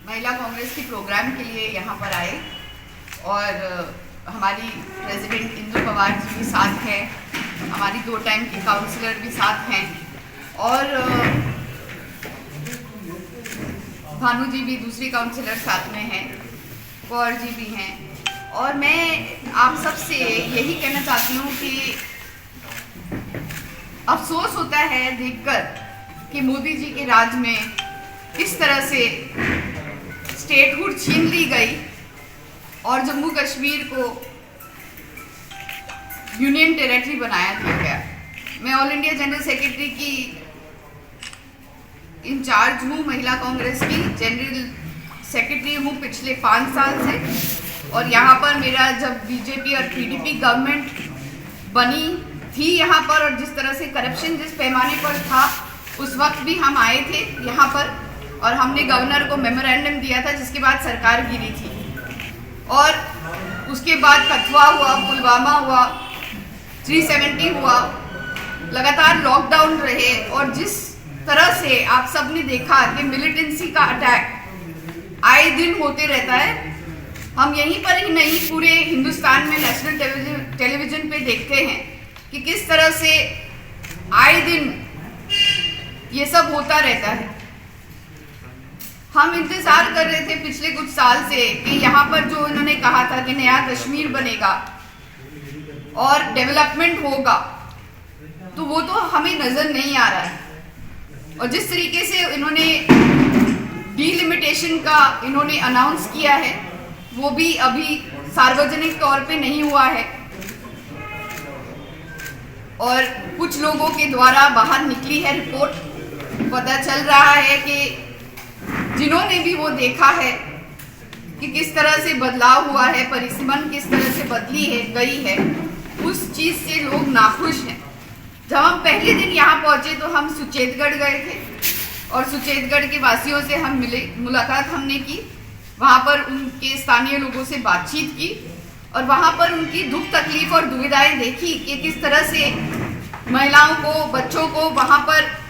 महिला कांग्रेस के प्रोग्राम के लिए यहाँ पर आए और हमारी प्रेसिडेंट इंदु पवार जी भी साथ हैं, हमारी 2 टाइम की काउंसलर भी साथ हैं और भानु जी भी दूसरी काउंसलर साथ में हैं, कौर जी भी हैं। और मैं आप सबसे यही कहना चाहती हूँ कि अफसोस होता है देखकर कि मोदी जी के राज में इस तरह से स्टेटहुड छीन ली गई और जम्मू कश्मीर को यूनियन टेरिटरी बनाया गया। मैं ऑल इंडिया जनरल सेक्रेटरी की इंचार्ज हूँ, महिला कांग्रेस की जनरल सेक्रेटरी हूँ पिछले 5 साल से। और यहाँ पर मेरा जब बीजेपी और पीडीपी गवर्नमेंट बनी थी यहाँ पर, और जिस तरह से करप्शन जिस पैमाने पर था उस वक्त भी हम आए थे यहाँ पर और हमने गवर्नर को मेमोरेंडम दिया था, जिसके बाद सरकार गिरी थी। और उसके बाद कथुआ हुआ, पुलवामा हुआ, 370 हुआ, लगातार लॉकडाउन रहे और जिस तरह से आप सब ने देखा कि मिलिटेंसी का अटैक आए दिन होते रहता है। हम यहीं पर ही नहीं, पूरे हिंदुस्तान में नेशनल टेलीविजन पे देखते हैं कि किस तरह से आए दिन ये सब होता रहता है। हम इंतजार कर रहे थे पिछले कुछ साल से कि यहाँ पर जो इन्होंने कहा था कि नया कश्मीर बनेगा और डेवलपमेंट होगा, तो वो तो हमें नजर नहीं आ रहा है। और जिस तरीके से इन्होंने डीलिमिटेशन का इन्होंने अनाउंस किया है वो भी अभी सार्वजनिक तौर पे नहीं हुआ है और कुछ लोगों के द्वारा बाहर निकली है रिपोर्ट। पता चल रहा है कि जिन्होंने भी वो देखा है कि किस तरह से बदलाव हुआ है, परिसीमन किस तरह से बदली है गई है, उस चीज से लोग नाखुश हैं। जब हम पहले दिन यहाँ पहुंचे तो हम सुचेतगढ़ गए थे और सुचेतगढ़ के वासियों से हम मिले, मुलाकात हमने की, वहाँ पर उनके स्थानीय लोगों से बातचीत की और वहाँ पर उनकी दुख तकलीफ और दुविधाएं देखी कि किस तरह से महिलाओं को, बच्चों को वहाँ पर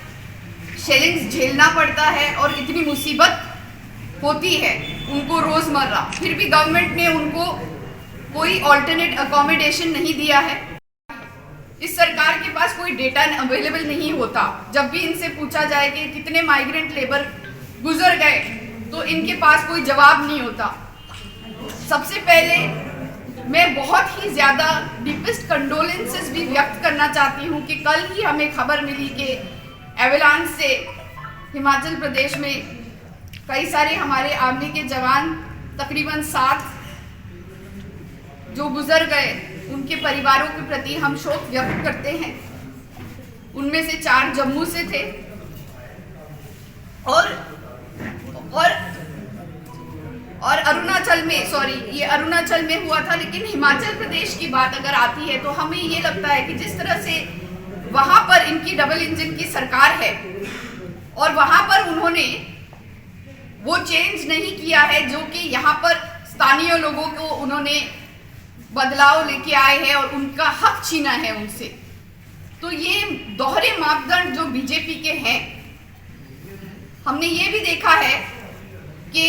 शेलिंग्स झेलना पड़ता है और इतनी मुसीबत होती है उनको रोजमर्रा। फिर भी गवर्नमेंट ने उनको कोई ऑल्टरनेट अकोमोडेशन नहीं दिया है। इस सरकार के पास कोई डेटा अवेलेबल नहीं होता। जब भी इनसे पूछा जाए कि कितने माइग्रेंट लेबर गुजर गए तो इनके पास कोई जवाब नहीं होता। सबसे पहले मैं बहुत ही ज़्यादा डीपेस्ट कंडोलेंसेस भी व्यक्त करना चाहती हूँ कि कल ही हमें खबर मिली कि एवेलांच से हिमाचल प्रदेश में कई सारे हमारे आर्मी के जवान, तकरीबन 7 जो गुजर गए, उनके परिवारों के प्रति हम शोक व्यक्त करते हैं। उनमें से 4 जम्मू से थे और अरुणाचल में, ये अरुणाचल में हुआ था। लेकिन हिमाचल प्रदेश की बात अगर आती है तो हमें ये लगता है कि जिस तरह से वहां पर इनकी डबल इंजन की सरकार है और वहां पर उन्होंने वो चेंज नहीं किया है जो कि यहाँ पर स्थानीय लोगों को उन्होंने बदलाव लेके आए हैं और उनका हक छीना है उनसे। तो ये दोहरे मापदंड जो बीजेपी के हैं, हमने ये भी देखा है कि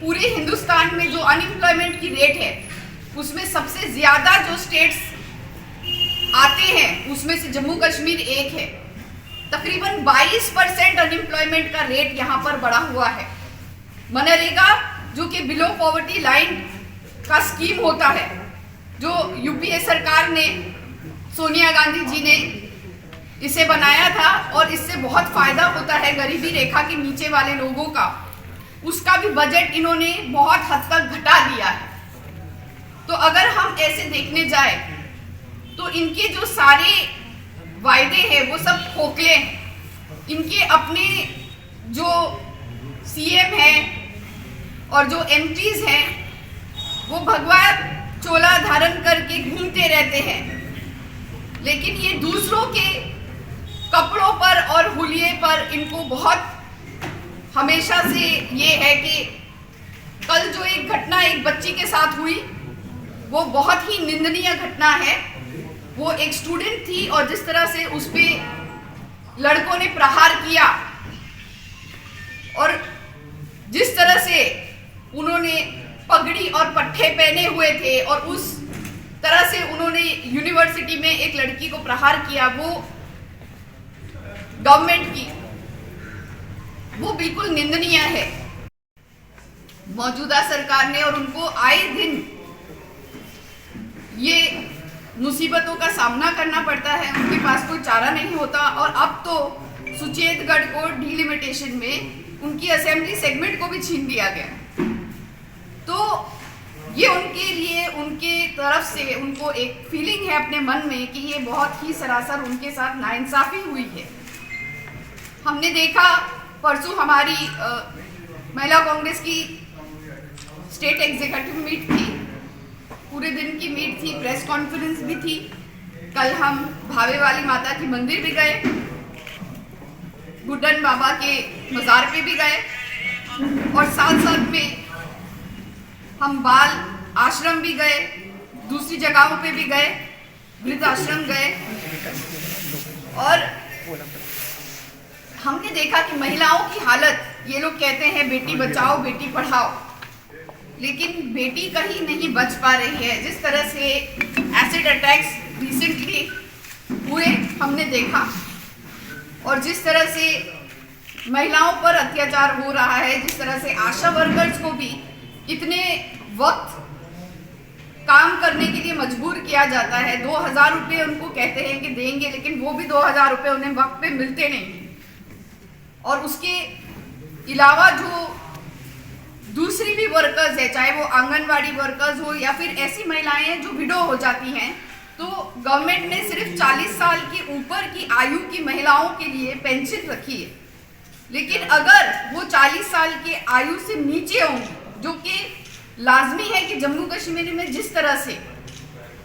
पूरे हिंदुस्तान में जो अनएम्प्लॉयमेंट की रेट है उसमें सबसे ज्यादा जो स्टेट्स आते हैं उसमें से जम्मू कश्मीर एक है। तकरीबन 22% अनएम्प्लॉयमेंट का रेट यहाँ पर बढ़ा हुआ है। मनरेगा जो कि बिलो पॉवर्टी लाइन का स्कीम होता है, जो यूपीए सरकार ने, सोनिया गांधी जी ने इसे बनाया था और इससे बहुत फायदा होता है गरीबी रेखा के नीचे वाले लोगों का, उसका भी बजट इन्होंने बहुत हद तक घटा दिया है। तो अगर हम ऐसे देखने जाए तो इनके जो सारे वायदे हैं वो सब खोखले हैं। इनके अपने जो सीएम हैं और जो एमपीज हैं वो भगवा चोला धारण करके घूमते रहते हैं, लेकिन ये दूसरों के कपड़ों पर और हुलिये पर इनको बहुत हमेशा से ये है कि कल जो एक घटना एक बच्ची के साथ हुई वो बहुत ही निंदनीय घटना है। वो एक स्टूडेंट थी और जिस तरह से उस पे लड़कों ने प्रहार किया और जिस तरह से उन्होंने पगड़ी और पट्टे पहने हुए थे और उस तरह से उन्होंने यूनिवर्सिटी में एक लड़की को प्रहार किया, वो गवर्नमेंट की वो बिल्कुल निंदनीय है। मौजूदा सरकार ने और उनको आए दिन ये मुसीबतों का सामना करना पड़ता है, उनके पास कोई चारा नहीं होता। और अब तो सुचेतगढ़ को डिलिमिटेशन में उनकी असेंबली सेगमेंट को भी छीन लिया गया। तो ये उनके लिए, उनके तरफ से उनको एक फीलिंग है अपने मन में कि ये बहुत ही सरासर उनके साथ नाइंसाफी हुई है। हमने देखा परसों हमारी महिला कांग्रेस की स्टेट एग्जीक्यूटिव मीट थी, पूरे दिन की मीट थी, प्रेस कॉन्फ्रेंस भी थी। कल हम भावे वाली माता की मंदिर भी गए, बुड्ढन बाबा के मज़ार पे भी गए और साथ साथ में हम बाल आश्रम भी गए, दूसरी जगहों पे भी गए, वृद्ध आश्रम गए। और हमने देखा कि महिलाओं की हालत, ये लोग कहते हैं बेटी बचाओ बेटी पढ़ाओ, लेकिन बेटी कहीं नहीं बच पा रही है। जिस तरह से एसिड अटैक्स रिसेंटली हुए हमने देखा और जिस तरह से महिलाओं पर अत्याचार हो रहा है, जिस तरह से आशा वर्कर्स को भी इतने वक्त काम करने के लिए मजबूर किया जाता है। 2000 रुपये उनको कहते हैं कि देंगे, लेकिन वो भी 2000 रुपये उन्हें वक्त पे मिलते नहीं। और उसके अलावा जो दूसरी भी वर्कर्स है, चाहे वो आंगनवाड़ी वर्कर्स हो या फिर ऐसी महिलाएं हैं जो विडो हो जाती हैं, तो गवर्नमेंट ने सिर्फ 40 साल के ऊपर की आयु की महिलाओं के लिए पेंशन रखी है। लेकिन अगर वो 40 साल के आयु से नीचे होंगी, जो कि लाजमी है कि जम्मू कश्मीर में जिस तरह से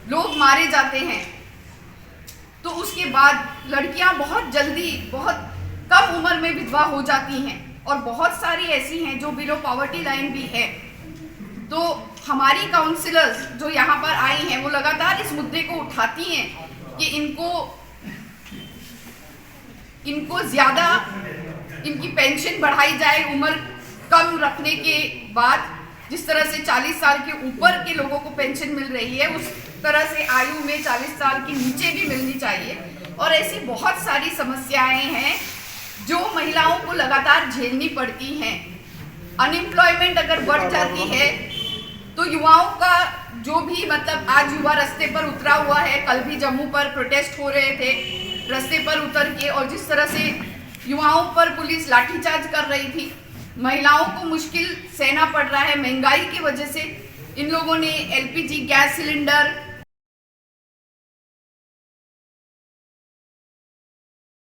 लोग मारे जाते हैं, तो उसके बाद लड़कियां बहुत जल्दी, बहुत कम उम्र में विधवा हो जाती हैं और बहुत सारी ऐसी हैं जो बिलो पॉवर्टी लाइन भी है। तो हमारी काउंसिलर्स जो यहाँ पर आई हैं वो लगातार इस मुद्दे को उठाती हैं कि इनको ज़्यादा इनकी पेंशन बढ़ाई जाए उम्र कम रखने के बाद। जिस तरह से 40 साल के ऊपर के लोगों को पेंशन मिल रही है, उस तरह से आयु में 40 साल के नीचे भी मिलनी चाहिए। और ऐसी बहुत सारी समस्याएं हैं जो महिलाओं को लगातार झेलनी पड़ती हैं। अनएम्प्लॉयमेंट अगर बढ़ जाती है तो युवाओं का जो भी, मतलब आज युवा रास्ते पर उतरा हुआ है, कल भी जम्मू पर प्रोटेस्ट हो रहे थे रास्ते पर उतर के, और जिस तरह से युवाओं पर पुलिस लाठीचार्ज कर रही थी, महिलाओं को मुश्किल सहना पड़ रहा है महंगाई की वजह से। इन लोगों ने LPG गैस सिलेंडर